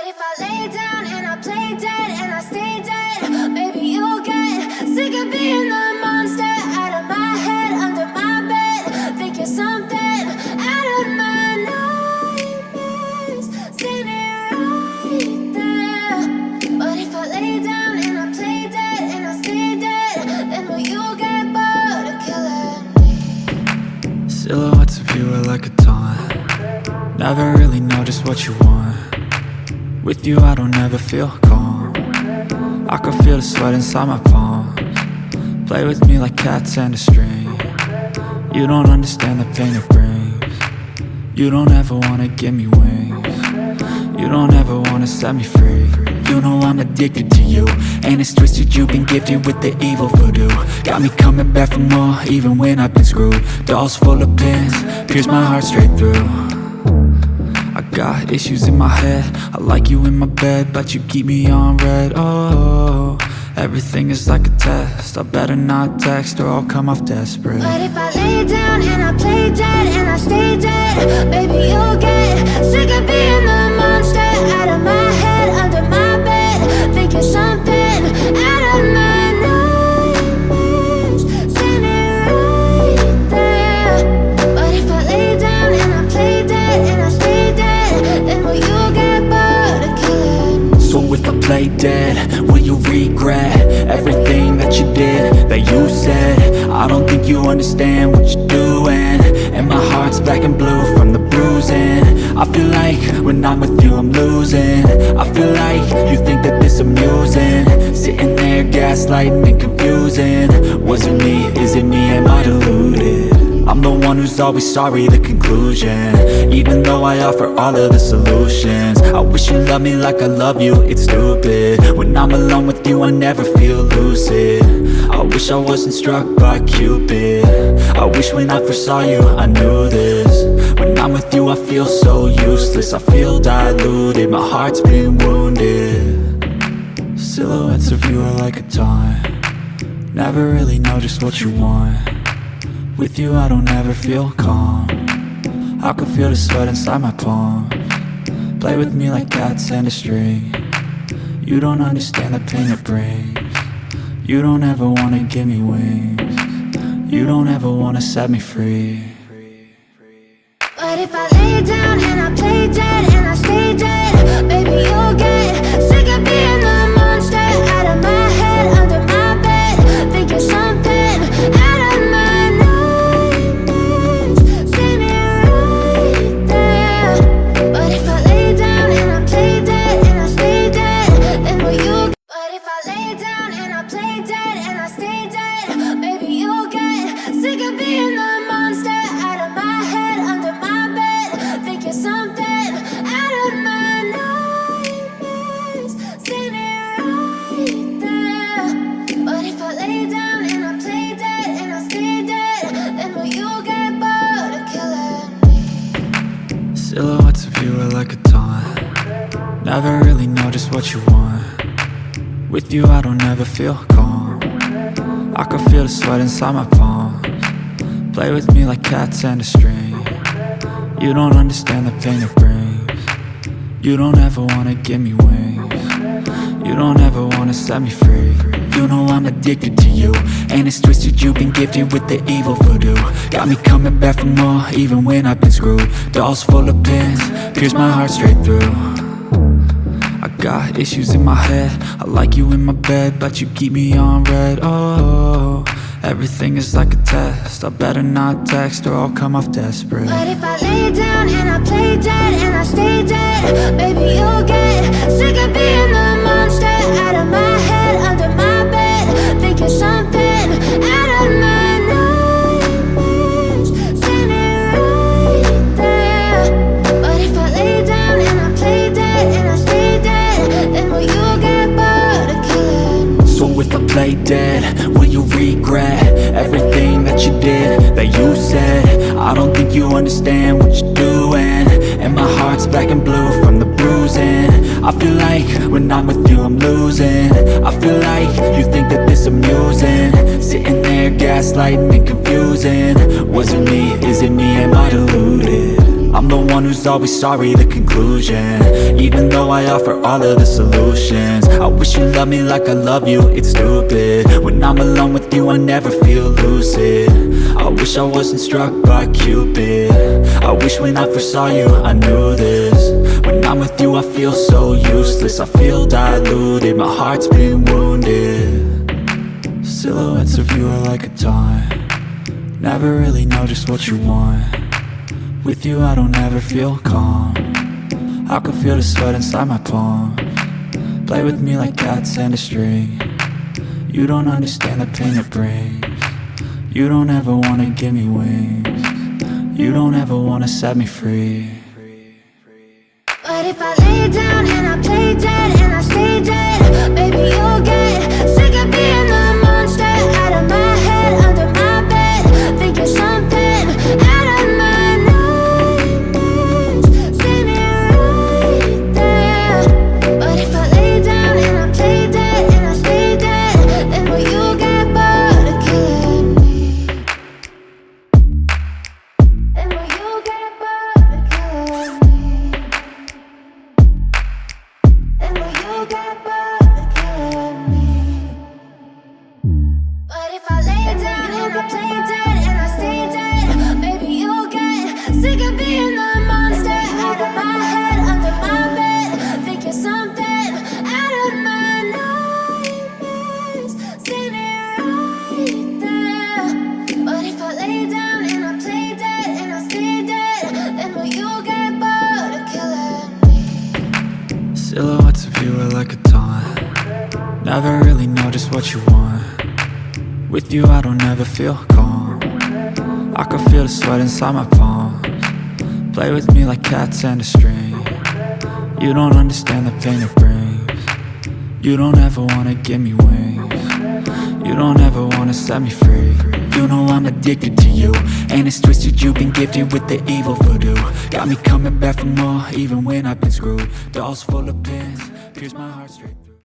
if I lay down and I play dead and I stay dead, maybe you'll get sick of being the monster out of my head, under my bed. Think you're something out of my nightmares, standing right there. But if I lay down and I play dead and I stay dead, then will you get bored of killing me? Silhouettes of you are like a taunt. Never really know just what you want. With you I don't ever feel calm. I can feel the sweat inside my palms. Play with me like cats and a string. You don't understand the pain it brings. You don't ever wanna give me wings. You don't ever wanna set me free. You know I'm addicted to you, and it's twisted, you've been gifted with the evil voodoo. Got me coming back for more, even when I've been screwed. Dolls full of pins, pierce my heart straight through. I got issues in my head, I like you in my bed, but you keep me on red. Oh, everything is like a test, I better not text or I'll come off desperate. But if I lay down and I play dead and I stay dead, baby you'll get sick of being the monster out of my head, under my bed. Think you're something out of my nightmares, standing right there. But if I lay down and I play dead and I stay dead, then will you get bored of killing me? So if I play dead, will you regret everything that you did, that you said? I don't think you understand what you're doing, and my heart's black and blue from the bruising. I feel like when I'm with you I'm losing. I feel like you think that this amusing, sitting there gaslighting and confusing. Was it me? Is it me? Am I deluded? I'm the one who's always sorry, the conclusion, even though I offer all of the solutions. I wish you loved me like I love you, it's stupid. When I'm alone with you I never feel lucid. I wish I wasn't struck by Cupid. I wish when I first saw you I knew this. When I'm with you I feel so useless, I feel diluted, my heart's been wounded. Silhouettes of you are like a taunt. Never really know just what you want. With you I don't ever feel calm. I can feel the sweat inside my palms. Play with me like cats and a string. You don't understand the pain it brings. You don't ever wanna give me wings. You don't ever wanna set me free. But if I lay down and I play dead and I stay dead, baby you'll get sick of being the monster out of my head, under my bed. Think you're something out of my nightmares, standing right there. But if I lay down and I play dead and I stay dead, then will you? But if I lay down and I play dead and I stay dead, baby you'll get sick of being the monster out of my head, under my bed. Think you're something out of my nightmares, standing right there. But if I lay down and I play dead and I stay dead, then will you get bored of killing me? Silhouettes of you are like a taunt. Never really know just what you want. With you I don't ever feel calm. I can feel the sweat inside my palms. Play with me like cats and a string. You don't understand the pain it brings. You don't ever wanna give me wings. You don't ever wanna set me free. You know I'm addicted to you, and it's twisted, you've been gifted with the evil voodoo. Got me coming back for more, even when I've been screwed. Dolls full of pins, pierce my heart straight through. I got issues in my head, I like you in my bed, but you keep me on red. Oh, everything is like a test, I better not text or I'll come off desperate. But if I lay down and I play dead and I stay dead, baby you'll get sick of being the monster out of my head, under my bed. Think you're something out of my nightmares, standing right there. But if I lay down and I play dead and I stay dead, then will you get bored of killing me? So if I play dead, will you regret everything that you did, that you said? I don't think you understand what you're doing, and my heart's black and blue from the bruising. I feel like when I'm with you I'm losing. I feel like you think that this amusing, sitting there gaslighting and confusing. Was it me? Is it me? Am I deluded? I'm the one who's always sorry, the conclusion. Even though I offer all of the solutions, I wish you loved me like I love you, it's stupid. When I'm alone with you, I never feel lucid. I wish I wasn't struck by Cupid. I wish when I first saw you, I knew this. When I'm with you, I feel so useless. I feel diluted, my heart's been wounded. Silhouettes of you are like a taunt. Never really know just what you want. With you I don't ever feel calm. I can feel the sweat inside my palm. Play with me like cats and a string. You don't understand the pain it brings. You don't ever wanna give me wings. You don't ever wanna set me free. But if I lay down and I play dead and I stay dead, baby you'll get sick of being the monster out of my head, under my bed, thinking something out of my nightmares. See me right there. But if I lay down and I play dead and I stay dead, then will you get bored of killing me? Then will you get bored of killing me? Then will you get bored of killing me? But if I lay down and I play dead and I stay dead, baby you'll get sick of being the monster out of my head, under my bed, thinking something out of my nightmares. See me right there. But if I lay down and I play dead and I stay dead, then will you get bored of killing me? Silhouettes of you are like a taunt. Never really know just what you want. With you I don't ever feel calm. I can feel the sweat inside my palms. Play with me like cats and a string. You don't understand the pain it brings. You don't ever wanna give me wings. You don't ever wanna set me free. You know I'm addicted to you, and it's twisted, you've been gifted with the evil voodoo. Got me coming back for more, even when I've been screwed. Dolls full of pins, pierce my heart straight.